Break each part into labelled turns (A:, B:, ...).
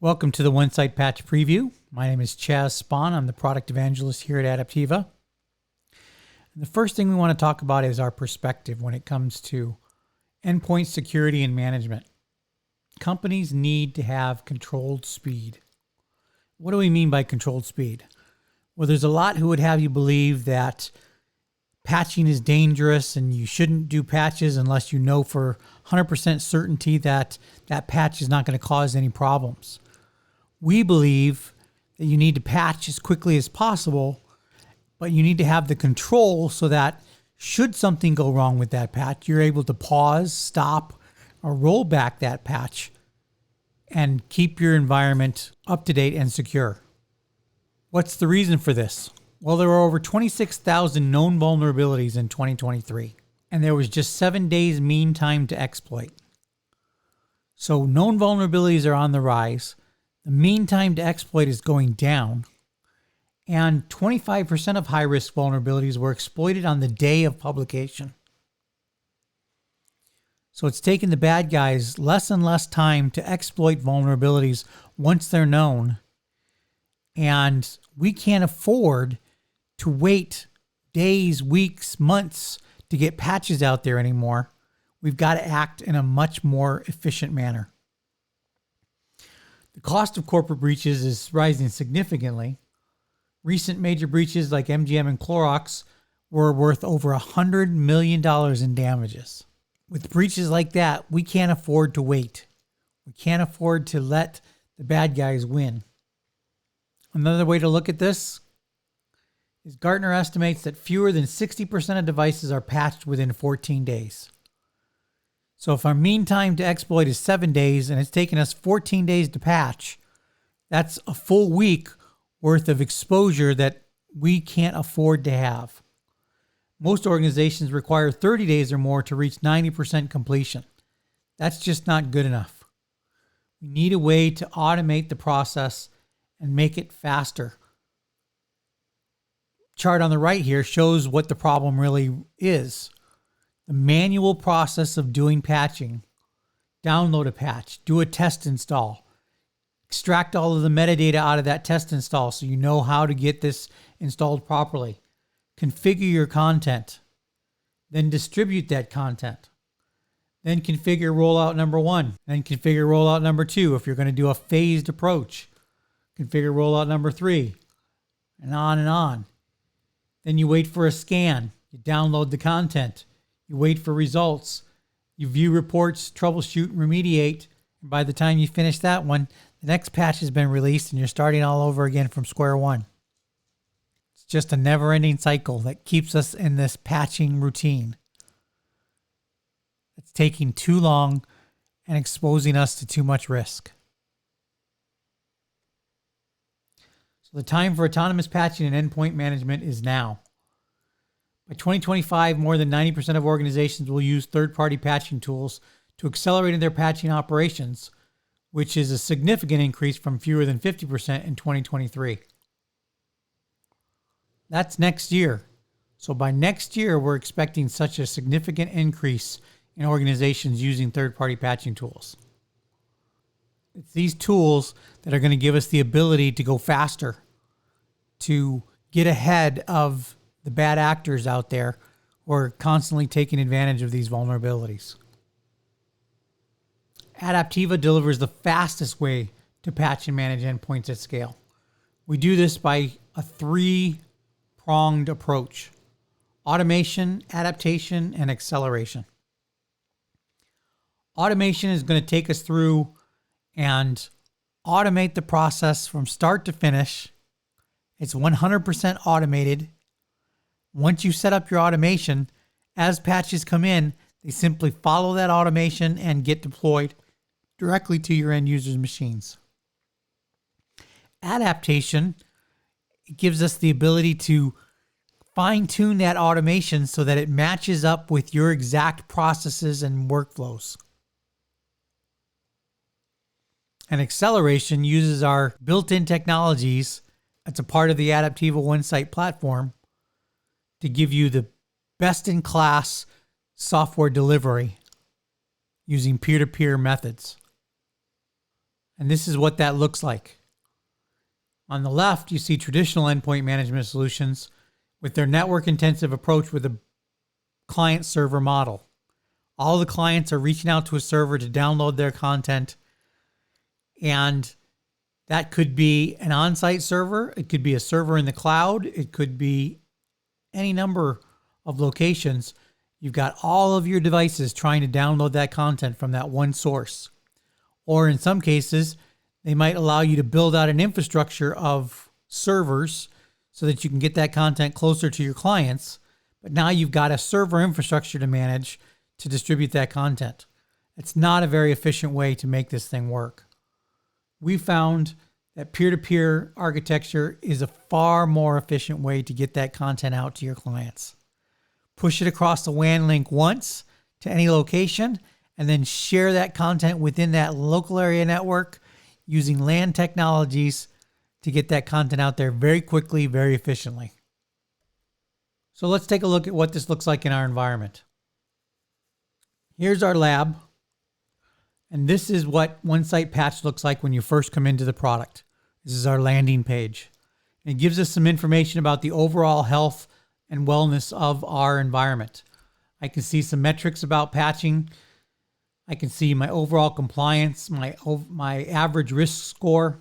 A: Welcome to the OneSite Patch Preview. My name is Chaz Spahn. I'm the product evangelist here at Adaptiva. And the first thing we want to talk about is our perspective when it comes to endpoint security and management. Companies need to have controlled speed. What do we mean by controlled speed? Well, there's a lot who would have you believe that patching is dangerous and you shouldn't do patches unless you know for 100% certainty that that patch is not going to cause any problems. We believe that you need to patch as quickly as possible, but you need to have the control so that should something go wrong with that patch, you're able to pause, stop, or roll back that patch and keep your environment up to date and secure. What's the reason for this? Well, there were over 26,000 known vulnerabilities in 2023, and there was just 7 days mean time to exploit. So known vulnerabilities are on the rise. The mean time to exploit is going down, and 25% of high-risk vulnerabilities were exploited on the day of publication. So it's taken the bad guys less and less time to exploit vulnerabilities once they're known, and we can't afford to wait days, weeks, months to get patches out there anymore. We've got to act in a much more efficient manner. The cost of corporate breaches is rising significantly. Recent major breaches like MGM and Clorox were worth over $100 million in damages. With breaches like that, we can't afford to wait. We can't afford to let the bad guys win. Another way to look at this is Gartner estimates that fewer than 60% of devices are patched within 14 days. So if our mean time to exploit is 7 days and it's taken us 14 days to patch, that's a full week worth of exposure that we can't afford to have. Most organizations require 30 days or more to reach 90% completion. That's just not good enough. We need a way to automate the process and make it faster. Chart on the right here shows what the problem really is. The manual process of doing patching. Download a patch, do a test install, extract all of the metadata out of that test install so you know how to get this installed properly. Configure your content, then distribute that content. Then configure rollout number 1, then configure rollout number 2 if you're going to do a phased approach. Configure rollout number 3, and on and on. Then you wait for a scan, you download the content, you wait for results, you view reports, troubleshoot, and remediate. And by the time you finish that one, the next patch has been released and you're starting all over again from square one. It's just a never-ending cycle that keeps us in this patching routine. It's taking too long and exposing us to too much risk. So the time for autonomous patching and endpoint management is now. By 2025, more than 90% of organizations will use third-party patching tools to accelerate their patching operations, which is a significant increase from fewer than 50% in 2023. That's next year. So by next year, we're expecting such a significant increase in organizations using third-party patching tools. It's these tools that are going to give us the ability to go faster, to get ahead of the bad actors out there who are constantly taking advantage of these vulnerabilities. Adaptiva delivers the fastest way to patch and manage endpoints at scale. We do this by a 3-pronged approach: automation, adaptation, and acceleration. Automation is going to take us through and automate the process from start to finish. It's 100% automated. Once you set up your automation, as patches come in, they simply follow that automation and get deployed directly to your end users' machines. Adaptation gives us the ability to fine-tune that automation so that it matches up with your exact processes and workflows. And acceleration uses our built-in technologies. It's a part of the Adaptiva OneSite platform to give you the best-in-class software delivery using peer-to-peer methods. And this is what that looks like. On the left, you see traditional endpoint management solutions with their network-intensive approach with a client-server model. All the clients are reaching out to a server to download their content, and that could be an on-site server. It could be a server in the cloud. It could be any number of locations. You've got all of your devices trying to download that content from that one source. Or in some cases, they might allow you to build out an infrastructure of servers so that you can get that content closer to your clients. But now you've got a server infrastructure to manage to distribute that content. It's not a very efficient way to make this thing work. We found that peer-to-peer architecture is a far more efficient way to get that content out to your clients. Push it across the WAN link once to any location, and then share that content within that local area network using LAN technologies to get that content out there very quickly, very efficiently. So let's take a look at what this looks like in our environment. Here's our lab. And this is what OneSite Patch looks like when you first come into the product. This is our landing page. It gives us some information about the overall health and wellness of our environment. I can see some metrics about patching. I can see my overall compliance, my average risk score.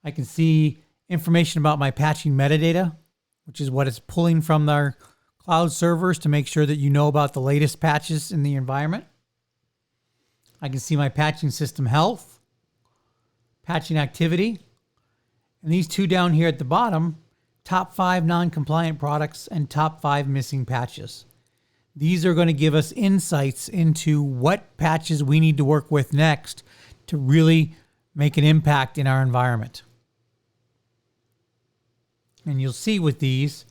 A: I can see information about my patching metadata, which is what it's pulling from our cloud servers to make sure that you know about the latest patches in the environment. I can see my patching system health, patching activity, and these two down here at the bottom, top 5 non-compliant products and top 5 missing patches. These are going to give us insights into what patches we need to work with next to really make an impact in our environment. And you'll see with these,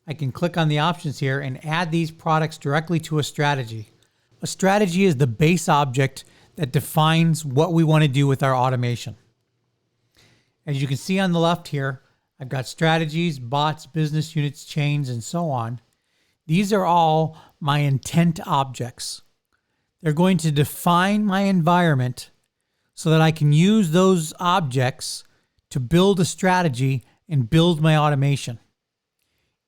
A: I can click on the options here and add these products directly to a strategy. A strategy is the base object that defines what we want to do with our automation. As you can see on the left here, I've got strategies, bots, business units, chains, and so on. These are all my intent objects. They're going to define my environment so that I can use those objects to build a strategy and build my automation.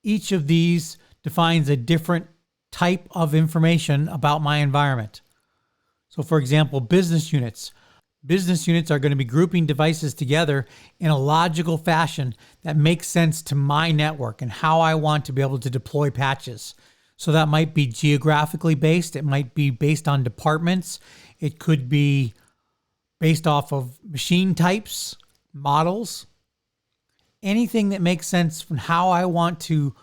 A: Each of these defines a different type of information about my environment. So for example, business units. Business units are going to be grouping devices together in a logical fashion that makes sense to my network and how I want to be able to deploy patches. So that might be geographically based. It might be based on departments. It could be based off of machine types, models, anything that makes sense from how I want to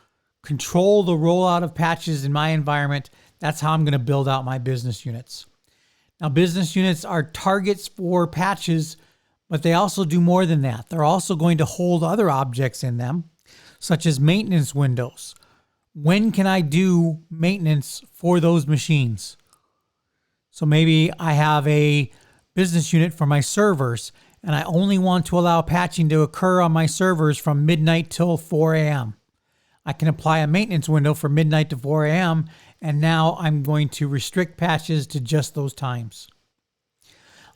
A: control the rollout of patches in my environment. That's how I'm going to build out my business units. Now, business units are targets for patches, but they also do more than that. They're also going to hold other objects in them, such as maintenance windows. When can I do maintenance for those machines? So maybe I have a business unit for my servers, and I only want to allow patching to occur on my servers from midnight till 4 a.m. I can apply a maintenance window for midnight to 4 a.m., and now I'm going to restrict patches to just those times.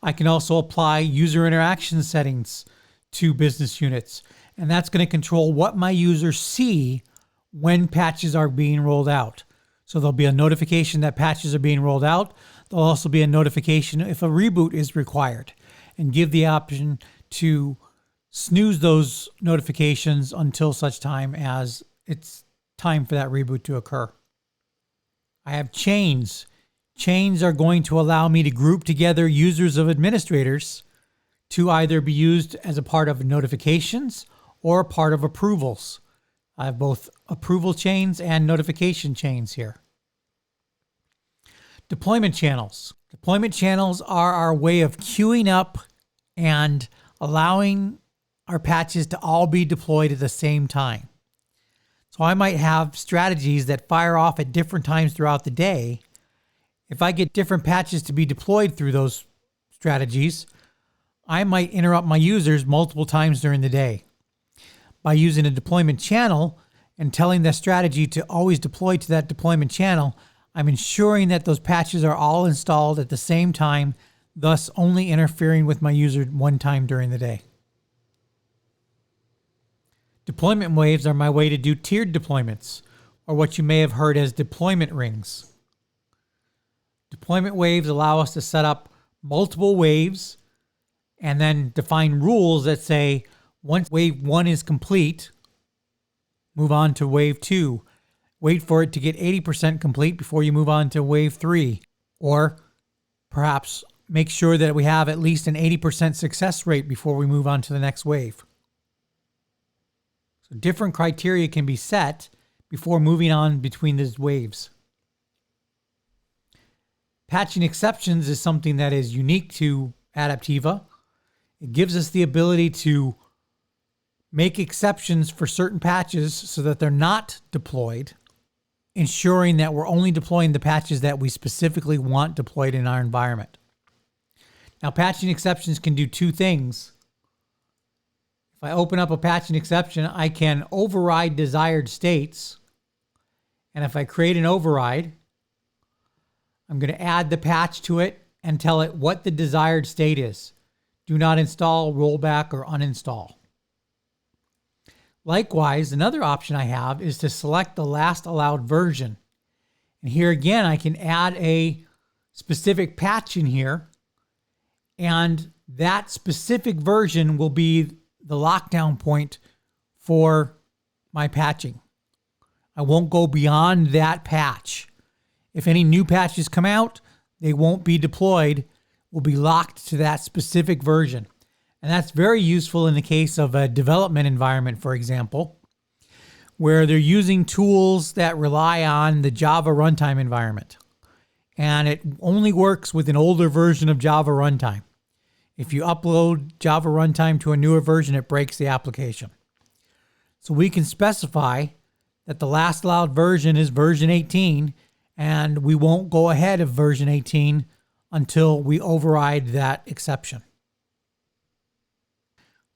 A: I can also apply user interaction settings to business units, and that's going to control what my users see when patches are being rolled out. So there'll be a notification that patches are being rolled out. There'll also be a notification if a reboot is required, and give the option to snooze those notifications until such time as it's time for that reboot to occur. I have chains. Chains are going to allow me to group together users of administrators to either be used as a part of notifications or a part of approvals. I have both approval chains and notification chains here. Deployment channels. Deployment channels are our way of queuing up and allowing our patches to all be deployed at the same time. So I might have strategies that fire off at different times throughout the day. If I get different patches to be deployed through those strategies, I might interrupt my users multiple times during the day. By using a deployment channel and telling the strategy to always deploy to that deployment channel, I'm ensuring that those patches are all installed at the same time thus only interfering with my user one time during the day. Deployment waves are my way to do tiered deployments, or what you may have heard as deployment rings. Deployment waves allow us to set up multiple waves and then define rules that say once wave 1 is complete, move on to wave 2. Wait for it to get 80% complete before you move on to wave 3. Or perhaps make sure that we have at least an 80% success rate before we move on to the next wave. So different criteria can be set before moving on between these waves. Patching exceptions is something that is unique to Adaptiva. It gives us the ability to make exceptions for certain patches so that they're not deployed, ensuring that we're only deploying the patches that we specifically want deployed in our environment. Now, patching exceptions can do two things. If I open up a patching exception, I can override desired states. And if I create an override, I'm going to add the patch to it and tell it what the desired state is. Do not install, rollback, or uninstall. Likewise, another option I have is to select the last allowed version. And here again, I can add a specific patch in here, and that specific version will be the lockdown point for my patching. I won't go beyond that patch. If any new patches come out, they won't be deployed. We'll be locked to that specific version. And that's very useful in the case of a development environment, for example, where they're using tools that rely on the Java runtime environment. And it only works with an older version of Java runtime. If you upload Java runtime to a newer version, it breaks the application. So we can specify that the last allowed version is version 18, and we won't go ahead of version 18 until we override that exception.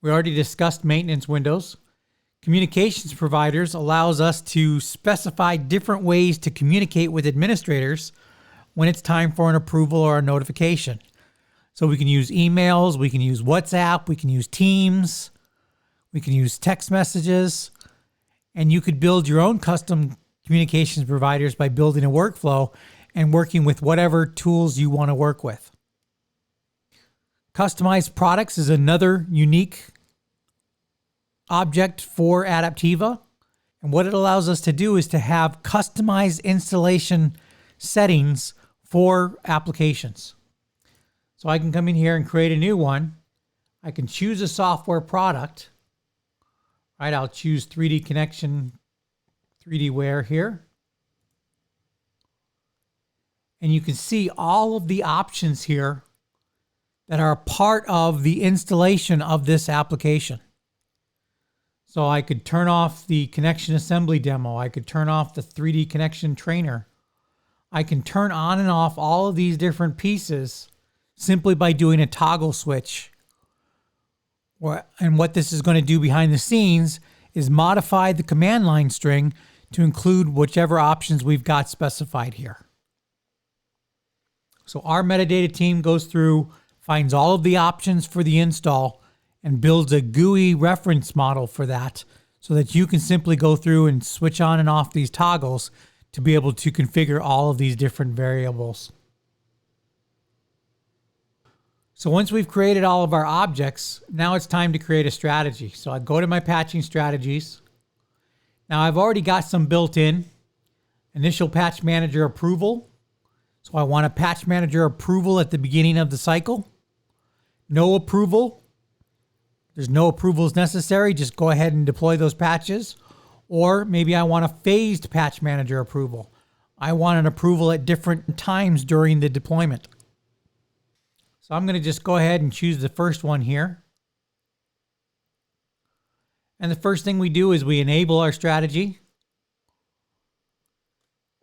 A: We already discussed maintenance windows. Communications providers allows us to specify different ways to communicate with administrators when it's time for an approval or a notification. So we can use emails, we can use WhatsApp, we can use Teams, we can use text messages, and you could build your own custom communications providers by building a workflow and working with whatever tools you want to work with. Customized products is another unique object for Adaptiva. And what it allows us to do is to have customized installation settings for applications. So I can come in here and create a new one. I can choose a software product. Right, I'll choose 3D connection, 3Dware here. And you can see all of the options here that are a part of the installation of this application. So I could turn off the connection assembly demo. I could turn off the 3D connection trainer. I can turn on and off all of these different pieces simply by doing a toggle switch. And what this is going to do behind the scenes is modify the command line string to include whichever options we've got specified here. So our metadata team goes through, finds all of the options for the install, and builds a GUI reference model for that so that you can simply go through and switch on and off these toggles to be able to configure all of these different variables. So once we've created all of our objects, now it's time to create a strategy. So I go to my patching strategies. Now I've already got some built in. Initial patch manager approval. So I want a patch manager approval at the beginning of the cycle. No approval. There's no approvals necessary. Just go ahead and deploy those patches. Or maybe I want a phased patch manager approval. I want an approval at different times during the deployment. So I'm going to just go ahead and choose the first one here. And the first thing we do is we enable our strategy.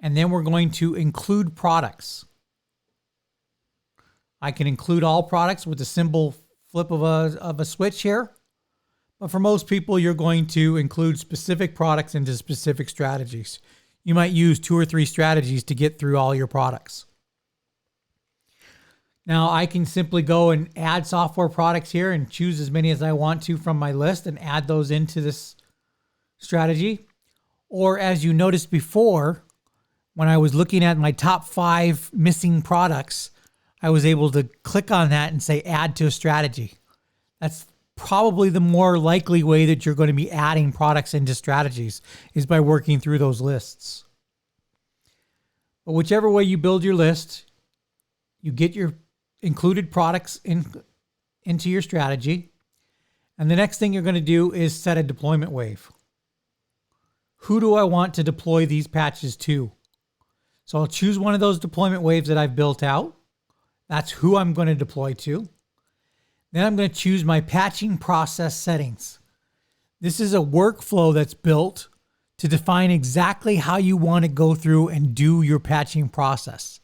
A: And then we're going to include products. I can include all products with a simple flip of a switch here. But for most people, you're going to include specific products into specific strategies. You might use 2 or 3 strategies to get through all your products. Now I can simply go and add software products here and choose as many as I want to from my list and add those into this strategy. Or as you noticed before, when I was looking at my top 5 missing products, I was able to click on that and say add to a strategy. That's probably the more likely way that you're going to be adding products into strategies, is by working through those lists. But whichever way you build your list, you get your included products into your strategy. And the next thing you're going to do is set a deployment wave. Who do I want to deploy these patches to? So I'll choose one of those deployment waves that I've built out. That's who I'm going to deploy to. Then I'm going to choose my patching process settings. This is a workflow that's built to define exactly how you want to go through and do your patching process.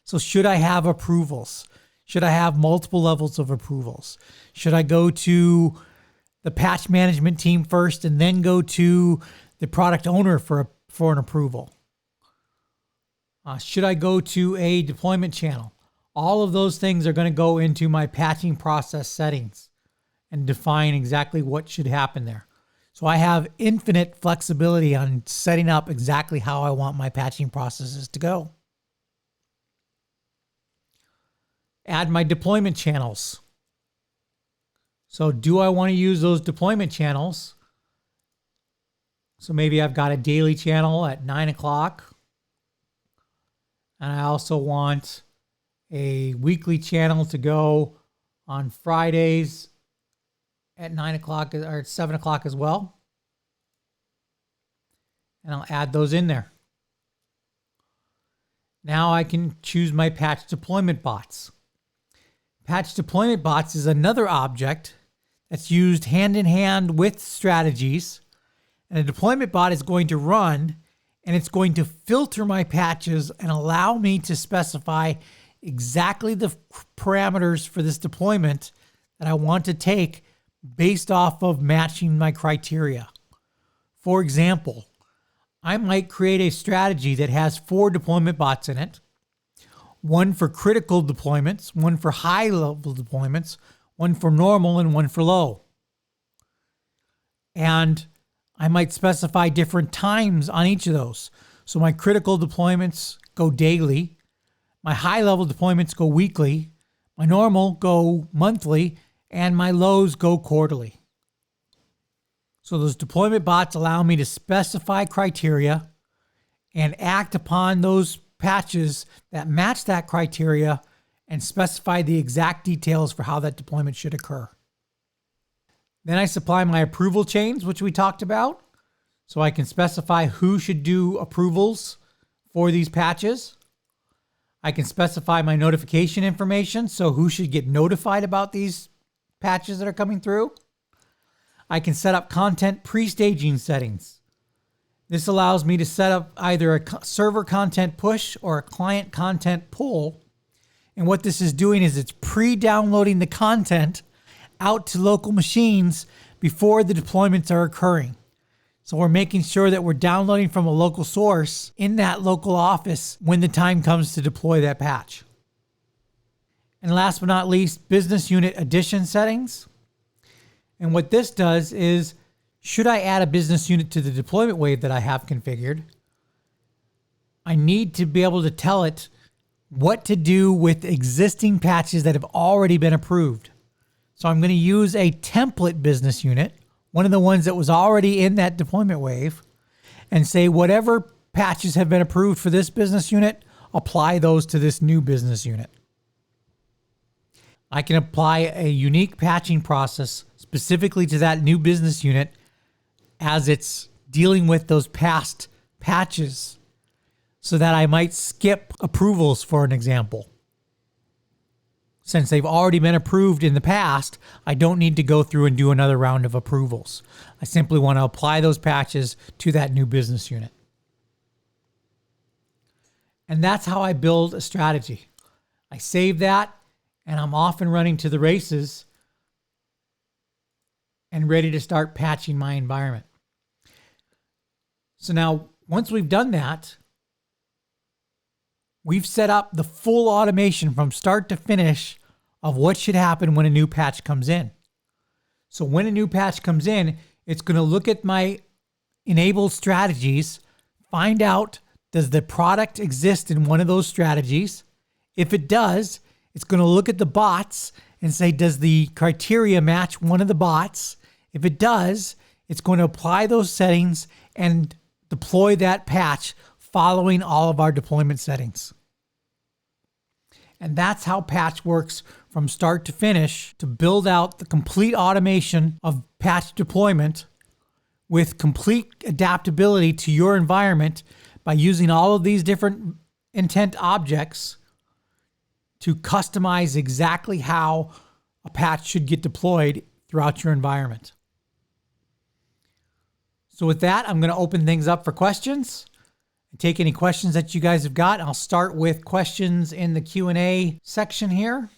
A: So should I have approvals? Should I have multiple levels of approvals? Should I go to the patch management team first and then go to the product owner for an approval? Should I go to a deployment channel? All of those things are going to go into my patching process settings and define exactly what should happen there. So I have infinite flexibility on setting up exactly how I want my patching processes to go. Add my deployment channels. So do I want to use those deployment channels? So maybe I've got a daily channel at 9 o'clock. And I also want a weekly channel to go on Fridays at 9 o'clock or at 7 o'clock as well. And I'll add those in there. Now I can choose my patch deployment bots. Patch deployment bots is another object that's used hand in hand with strategies. And a deployment bot is going to run and it's going to filter my patches and allow me to specify exactly the parameters for this deployment that I want to take based off of matching my criteria. For example, I might create a strategy that has 4 deployment bots in it. One for critical deployments, one for high level deployments, one for normal, and one for low. And I might specify different times on each of those. So my critical deployments go daily, my high level deployments go weekly, my normal go monthly, and my lows go quarterly. So those deployment bots allow me to specify criteria and act upon those patches that match that criteria and specify the exact details for how that deployment should occur. Then I supply my approval chains, which we talked about. So I can specify who should do approvals for these patches. I can specify my notification information, so who should get notified about these patches that are coming through. I can set up content pre-staging settings. This allows me to set up either a server content push or a client content pull. And what this is doing is it's pre-downloading the content out to local machines before the deployments are occurring. So we're making sure that we're downloading from a local source in that local office when the time comes to deploy that patch. And last but not least, business unit addition settings. And what this does is, should I add a business unit to the deployment wave that I have configured, I need to be able to tell it what to do with existing patches that have already been approved. So I'm going to use a template business unit, one of the ones that was already in that deployment wave, and say whatever patches have been approved for this business unit, apply those to this new business unit. I can apply a unique patching process specifically to that new business unit as it's dealing with those past patches, so that I might skip approvals, for an example. Since they've already been approved in the past, I don't need to go through and do another round of approvals. I simply want to apply those patches to that new business unit. And that's how I build a strategy. I save that, and I'm off and running to the races and ready to start patching my environment. So now, once we've done that, we've set up the full automation from start to finish of what should happen when a new patch comes in. So when a new patch comes in, it's going to look at my enabled strategies, find out, does the product exist in one of those strategies? If it does, it's going to look at the bots and say, does the criteria match one of the bots? If it does, it's going to apply those settings and deploy that patch following all of our deployment settings. And that's how patch works from start to finish, to build out the complete automation of patch deployment with complete adaptability to your environment by using all of these different intent objects to customize exactly how a patch should get deployed throughout your environment. So with that, I'm going to open things up for questions and take any questions that you guys have got. I'll start with questions in the Q&A section here.